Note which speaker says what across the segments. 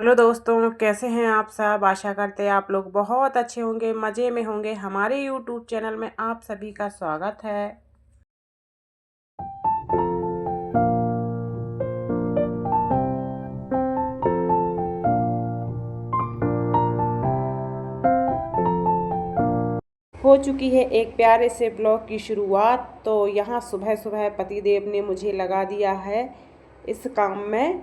Speaker 1: Hello दोस्तों, कैसे हैं आप सब। आशा करते हैं आप लोग बहुत अच्छे होंगे, मज़े में होंगे। हमारे यूट्यूब चैनल में आप सभी का स्वागत है। हो चुकी है एक प्यारे से ब्लॉग की शुरुआत। तो यहाँ सुबह सुबह पतिदेव ने मुझे लगा दिया है इस काम में।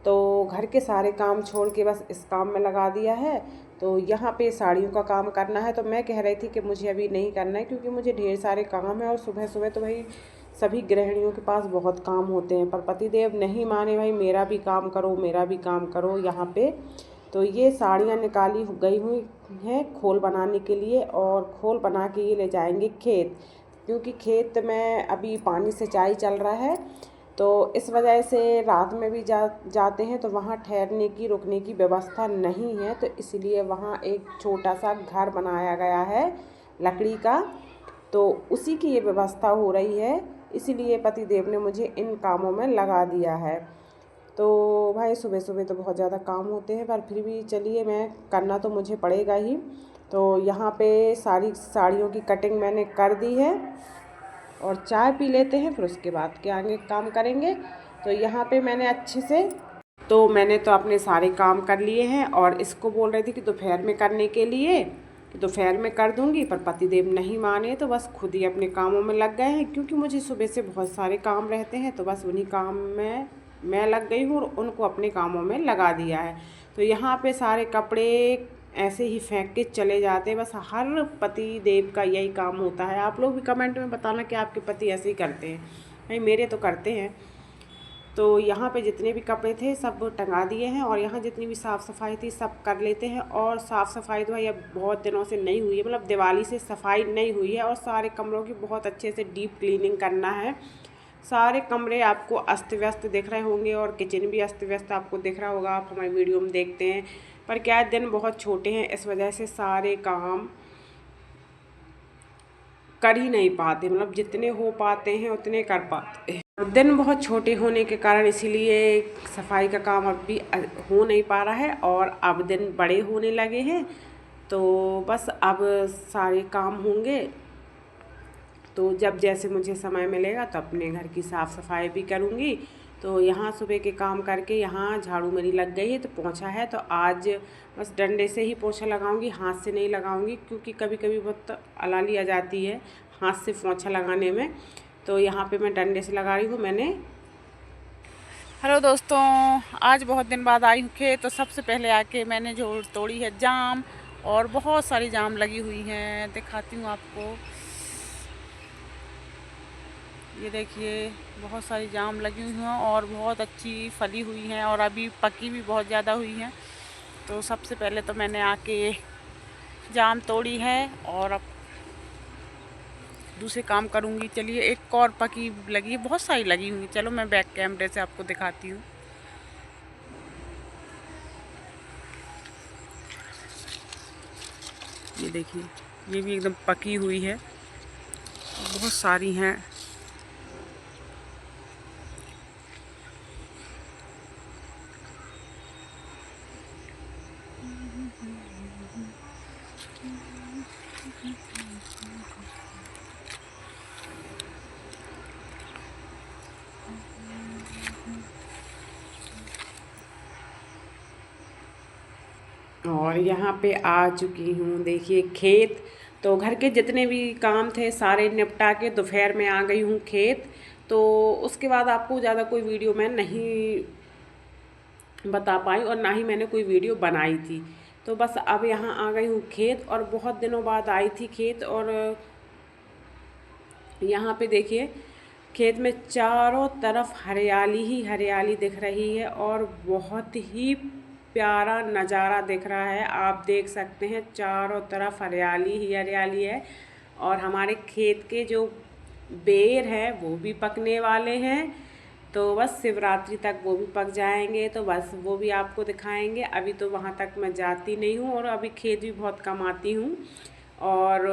Speaker 1: तो घर के सारे काम छोड़ के बस इस काम में लगा दिया है। तो यहाँ पे साड़ियों का काम करना है। तो मैं कह रही थी कि मुझे अभी नहीं करना है क्योंकि मुझे ढेर सारे काम है और सुबह सुबह तो भाई सभी गृहिणियों के पास बहुत काम होते हैं। पर पतिदेव नहीं माने, भाई मेरा भी काम करो, मेरा भी काम करो यहाँ पे। तो ये साड़ियाँ निकाली गई हुई हैं खोल बनाने के लिए, और खोल बना के ये ले जाएंगे खेत, क्योंकि खेत में अभी पानी सिंचाई चल रहा है। तो इस वजह से रात में भी जाते हैं तो वहाँ ठहरने की रुकने की व्यवस्था नहीं है। तो इसलिए वहाँ एक छोटा सा घर बनाया गया है लकड़ी का। तो उसी की ये व्यवस्था हो रही है, इसीलिए पतिदेव ने मुझे इन कामों में लगा दिया है। तो भाई सुबह सुबह तो बहुत ज़्यादा काम होते हैं, पर फिर भी चलिए, मैं करना तो मुझे पड़ेगा ही। तो यहाँ पे सारी साड़ियों की कटिंग मैंने कर दी है और चाय पी लेते हैं, फिर उसके बाद के आगे काम करेंगे। तो यहाँ पे मैंने अच्छे से मैंने तो अपने सारे काम कर लिए हैं, और इसको बोल रही थी कि दोपहर में करने के लिए, कि दोपहर में कर दूंगी। पर पतिदेव नहीं माने तो बस खुद ही अपने कामों में लग गए हैं, क्योंकि मुझे सुबह से बहुत सारे काम रहते हैं। तो बस उन्हीं काम में मैं लग गई हूँ और उनको अपने कामों में लगा दिया है। तो यहाँ पे सारे कपड़े ऐसे ही फेंक के चले जाते हैं। बस हर पति देव का यही काम होता है। आप लोग भी कमेंट में बताना कि आपके पति ऐसे ही करते हैं। नहीं, मेरे तो करते हैं। तो यहाँ पे जितने भी कपड़े थे सब टंगा दिए हैं, और यहाँ जितनी भी साफ़ सफाई थी सब कर लेते हैं। और साफ़ सफाई तो भाई अब बहुत दिनों से नहीं हुई है, मतलब दिवाली से सफाई नहीं हुई है। और सारे कमरों की बहुत अच्छे से डीप क्लीनिंग करना है। सारे कमरे आपको अस्त व्यस्त दिख रहे होंगे, और किचन भी अस्त व्यस्त आपको दिख रहा होगा, आप हमारी वीडियो में देखते हैं। पर क्या दिन बहुत छोटे हैं, इस वजह से सारे काम कर ही नहीं पाते, मतलब जितने हो पाते हैं उतने कर पाते हैं। दिन बहुत छोटे होने के कारण इसीलिए सफाई का काम अब भी हो नहीं पा रहा है, और अब दिन बड़े होने लगे हैं। तो बस अब सारे काम होंगे। तो जब जैसे मुझे समय मिलेगा तो अपने घर की साफ़ सफाई भी करूँगी। तो यहाँ सुबह के काम करके यहाँ झाड़ू मेरी लग गई है, तो पोंछा है। तो आज बस डंडे से ही पोंछा लगाऊंगी, हाथ से नहीं लगाऊंगी, क्योंकि कभी कभी बहुत अलाली आ जाती है हाथ से पोंछा लगाने में। तो यहाँ पे मैं डंडे से लगा रही हूँ मैंने। हेलो दोस्तों, आज बहुत दिन बाद आई हूँ खेत। तो सबसे पहले आके मैंने जो तोड़ी है जाम, और बहुत सारी जाम लगी हुई हैं, दिखाती हूँ आपको। ये देखिए, बहुत सारी जाम लगी हुई हैं और बहुत अच्छी फली हुई हैं, और अभी पकी भी बहुत ज़्यादा हुई हैं। तो सबसे पहले तो मैंने आके जाम तोड़ी है, और अब दूसरे काम करूँगी। चलिए, एक और पकी लगी है, बहुत सारी लगी हुई। चलो मैं बैक कैमरे से आपको दिखाती हूँ। ये देखिए, ये भी एकदम पकी हुई है, बहुत सारी हैं। और यहाँ पे आ चुकी हूँ, देखिए खेत। तो घर के जितने भी काम थे सारे निपटा के दोपहर में आ गई हूँ खेत। तो उसके बाद आपको ज़्यादा कोई वीडियो मैं नहीं बता पाई, और ना ही मैंने कोई वीडियो बनाई थी। तो बस अब यहाँ आ गई हूँ खेत, और बहुत दिनों बाद आई थी खेत। और यहाँ पे देखिए, खेत में चारों तरफ हरियाली ही हरियाली दिख रही है, और बहुत ही प्यारा नज़ारा दिख रहा है। आप देख सकते हैं चारों तरफ हरियाली ही हरियाली है। और हमारे खेत के जो बेर हैं वो भी पकने वाले हैं। तो बस शिवरात्रि तक वो भी पक जाएंगे, तो बस वो भी आपको दिखाएंगे। अभी तो वहाँ तक मैं जाती नहीं हूँ, और अभी खेत भी बहुत कम आती हूँ। और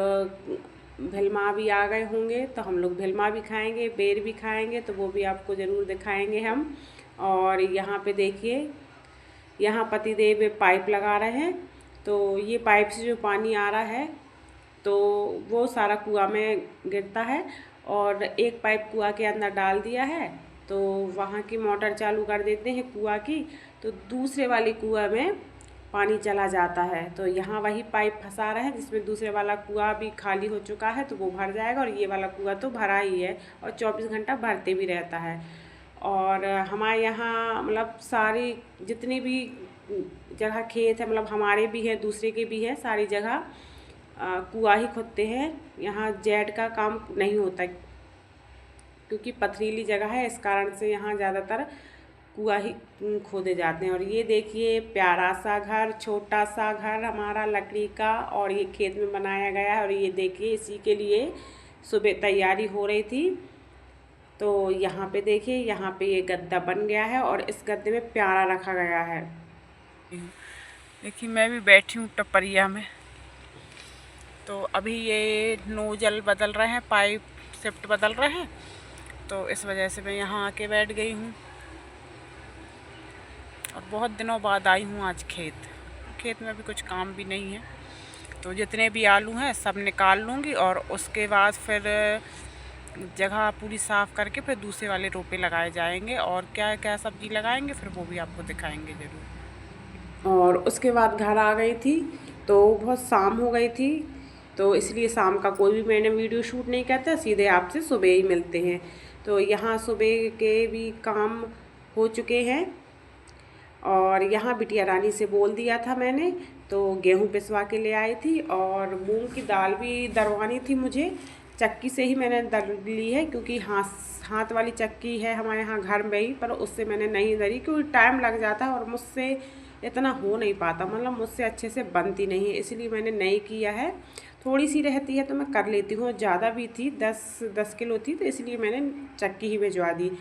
Speaker 1: भिलमा भी आ गए होंगे, तो हम लोग भिलमा भी खाएंगे, बेर भी खाएंगे, तो वो भी आपको ज़रूर दिखाएंगे हम। और यहाँ पे देखिए, यहाँ पतिदेव पाइप लगा रहे हैं। तो ये पाइप से जो पानी आ रहा है तो वो सारा कुआं में गिरता है, और एक पाइप कुआं के अंदर डाल दिया है तो वहाँ की मोटर चालू कर देते हैं कुआं की, तो दूसरे वाली कुआं में पानी चला जाता है। तो यहाँ वही पाइप फंसा रहे हैं जिसमें दूसरे वाला कुआं भी खाली हो चुका है, तो वो भर जाएगा, और ये वाला कुआं तो भरा ही है और 24 घंटा भरते भी रहता है। और हमारे यहाँ मतलब सारी जितनी भी जगह खेत है, मतलब हमारे भी है दूसरे के भी है, सारी जगह कुआं ही खोदते हैं। यहाँ जेट का काम नहीं होता क्योंकि पथरीली जगह है, इस कारण से यहाँ ज़्यादातर कुआं ही खोदे जाते हैं। और ये देखिए प्यारा सा घर, छोटा सा घर हमारा लकड़ी का, और ये खेत में बनाया गया है। और ये देखिए इसी के लिए सुबह तैयारी हो रही थी। तो यहाँ पे देखिए, यहाँ पे ये गद्दा बन गया है और इस गद्दे में प्यारा रखा गया है।
Speaker 2: देखिए मैं भी बैठी हूँ टपरिया में। तो अभी ये नोजल बदल रहे हैं, पाइप शिफ्ट बदल रहे हैं, तो इस वजह से मैं यहाँ आके बैठ गई हूँ। और बहुत दिनों बाद आई हूँ आज खेत में अभी कुछ काम भी नहीं है, तो जितने भी आलू हैं सब निकाल लूँगी और उसके बाद फिर जगह पूरी साफ़ करके फिर दूसरे वाले रोपे लगाए जाएंगे। और क्या क्या सब्ज़ी लगाएंगे फिर वो भी आपको दिखाएंगे ज़रूर।
Speaker 1: और उसके बाद घर आ गई थी तो बहुत शाम हो गई थी, तो इसलिए शाम का कोई भी मैंने वीडियो शूट नहीं करता, सीधे आपसे सुबह ही मिलते हैं। तो यहाँ सुबह के भी काम हो चुके हैं, और यहाँ बिटिया रानी से बोल दिया था मैंने, तो गेहूँ पिसवा के ले आई थी। और मूंग की दाल भी दरवानी थी मुझे, चक्की से ही मैंने दर ली है, क्योंकि हाथ वाली चक्की है हमारे यहाँ घर में ही, पर उससे मैंने नहीं दरी क्योंकि टाइम लग जाता है और मुझसे इतना हो नहीं पाता, मतलब मुझसे अच्छे से बनती नहीं है, इसलिए मैंने नहीं किया है। थोड़ी सी रहती है तो मैं कर लेती हूँ, ज़्यादा भी थी 10 किलो थी, तो इसलिए मैंने चक्की ही भिजवा दी।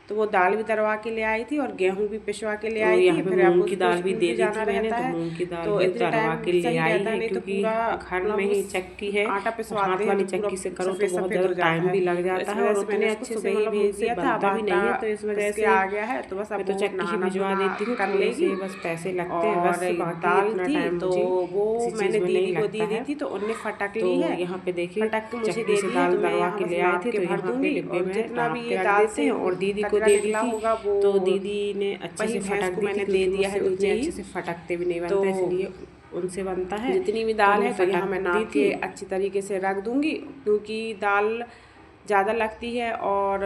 Speaker 1: तो वो दाल भी दरवा के ले आई थी और गेहूँ भी पिसवा के ले आई थी।
Speaker 2: फिर मूंग की दाल भी दे दी थी मैंने, तो मूंग की दाल भी दरवा के ले आई है, क्योंकि घर में ही चक्की है,
Speaker 1: आटा पिसवाते
Speaker 2: हाथ वाली चक्की से करो तो बहुत ज़्यादा टाइम भी लग जाता है और उतने अच्छे से ही भेज दिया था, बनता भी नहीं है, तो इस वजह से
Speaker 1: आ गया है। तो बस अब
Speaker 2: तो चक्की ही भिजवा देती हूँ,
Speaker 1: कर लेगी,
Speaker 2: बस पैसे लगते हैं बस।
Speaker 1: दाल थी तो वो मैंने दीदी को दे दी थी, तो उनने फटक ली है।
Speaker 2: यहाँ पे देखिए
Speaker 1: फटक मुझे
Speaker 2: चक्की से दाल दरवा के ले आए थे, तो यहाँ पे डिब्बे में
Speaker 1: जितना भी ये
Speaker 2: डाल
Speaker 1: दाल
Speaker 2: देते हैं। और दीदी को दे दी थी, तो दीदी ने अच्छे से फटक दी
Speaker 1: मैंने
Speaker 2: थी,
Speaker 1: दे दिया है,
Speaker 2: उतने अच्छे से फटकते भी नहीं बनता,
Speaker 1: तो
Speaker 2: इसलिए उनसे बनता है।
Speaker 1: जितनी भी दाल है तो यहाँ मैं नाप के अच्छी तरीके से रख दूँगी, क्योंकि दाल ज़्यादा लगती है और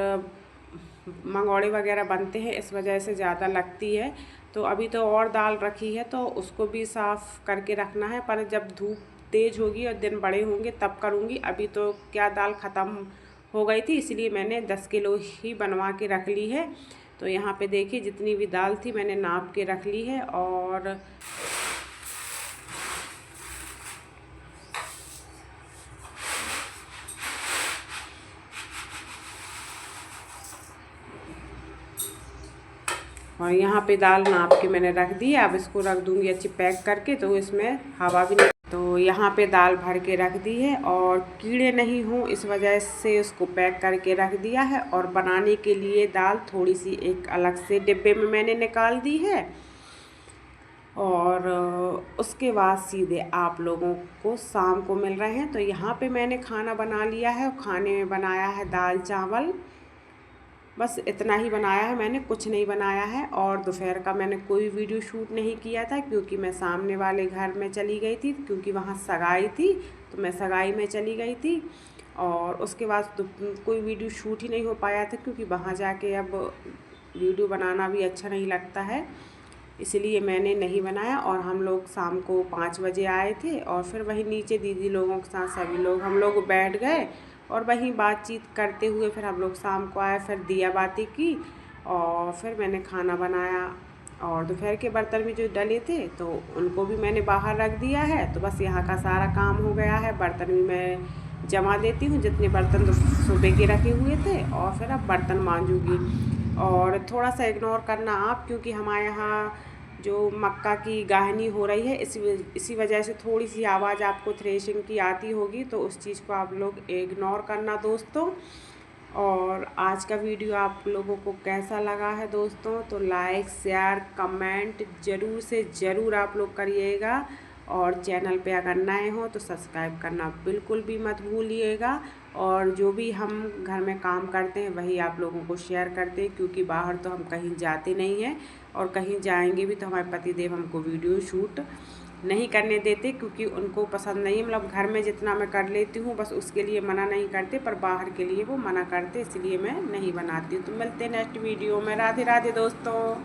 Speaker 1: मंगोड़े वगैरह बनते हैं, इस वजह से ज़्यादा लगती है। तो अभी तो और दाल रखी है, तो उसको भी साफ़ करके रखना है, पर जब धूप तेज़ होगी और दिन बड़े होंगे तब करूँगी। अभी तो क्या दाल ख़त्म हो गई थी, इसलिए मैंने 10 किलो ही बनवा के रख ली है। तो यहाँ पे देखिए जितनी भी दाल थी मैंने नाप के रख ली है। और यहाँ पे दाल नाप के मैंने रख दी है, अब इसको रख दूँगी अच्छी पैक करके, तो इसमें हवा भी नहीं। तो यहाँ पे दाल भर के रख दी है और कीड़े नहीं हों इस वजह से उसको पैक करके रख दिया है। और बनाने के लिए दाल थोड़ी सी एक अलग से डिब्बे में मैंने निकाल दी है, और उसके बाद सीधे आप लोगों को शाम को मिल रहे हैं। तो यहाँ पे मैंने खाना बना लिया है, और खाने में बनाया है दाल चावल, बस इतना ही बनाया है मैंने, कुछ नहीं बनाया है। और दोपहर का मैंने कोई वीडियो शूट नहीं किया था, क्योंकि मैं सामने वाले घर में चली गई थी, क्योंकि वहाँ सगाई थी, तो मैं सगाई में चली गई थी। और उसके बाद तो कोई वीडियो शूट ही नहीं हो पाया था, क्योंकि वहाँ जाके अब वीडियो बनाना भी अच्छा नहीं लगता है, इसलिए मैंने नहीं बनाया। और हम लोग शाम को 5 बजे आए थे, और फिर वहीं नीचे दीदी लोगों के साथ सभी लोग हम लोग बैठ गए, और वहीं बातचीत करते हुए फिर हम लोग शाम को आए, फिर दिया बाती की, और फिर मैंने खाना बनाया। और दोपहर के बर्तन भी जो डले थे तो उनको भी मैंने बाहर रख दिया है। तो बस यहाँ का सारा काम हो गया है, बर्तन भी मैं जमा देती हूँ, जितने बर्तन तो सुबह के रखे हुए थे, और फिर अब बर्तन मांजूँगी। और थोड़ा सा इग्नोर करना आप, क्योंकि हमारे यहाँ जो मक्का की गाहनी हो रही है, इसी वजह से थोड़ी सी आवाज़ आपको थ्रेशिंग की आती होगी, तो उस चीज़ को आप लोग इग्नोर करना दोस्तों। और आज का वीडियो आप लोगों को कैसा लगा है दोस्तों, तो लाइक शेयर कमेंट ज़रूर से ज़रूर आप लोग करिएगा। और चैनल पे अगर नए हो तो सब्सक्राइब करना बिल्कुल भी मत भूलिएगा। और जो भी हम घर में काम करते हैं वही आप लोगों को शेयर करते हैं, क्योंकि बाहर तो हम कहीं जाते नहीं हैं और कहीं जाएंगे भी तो हमारे पतिदेव हमको वीडियो शूट नहीं करने देते, क्योंकि उनको पसंद नहीं है। मतलब घर में जितना मैं कर लेती हूँ बस उसके लिए मना नहीं करते, पर बाहर के लिए वो मना करते, इसलिए मैं नहीं बनाती हूँ। तो मिलते हैं नेक्स्ट वीडियो में। राधे राधे दोस्तों।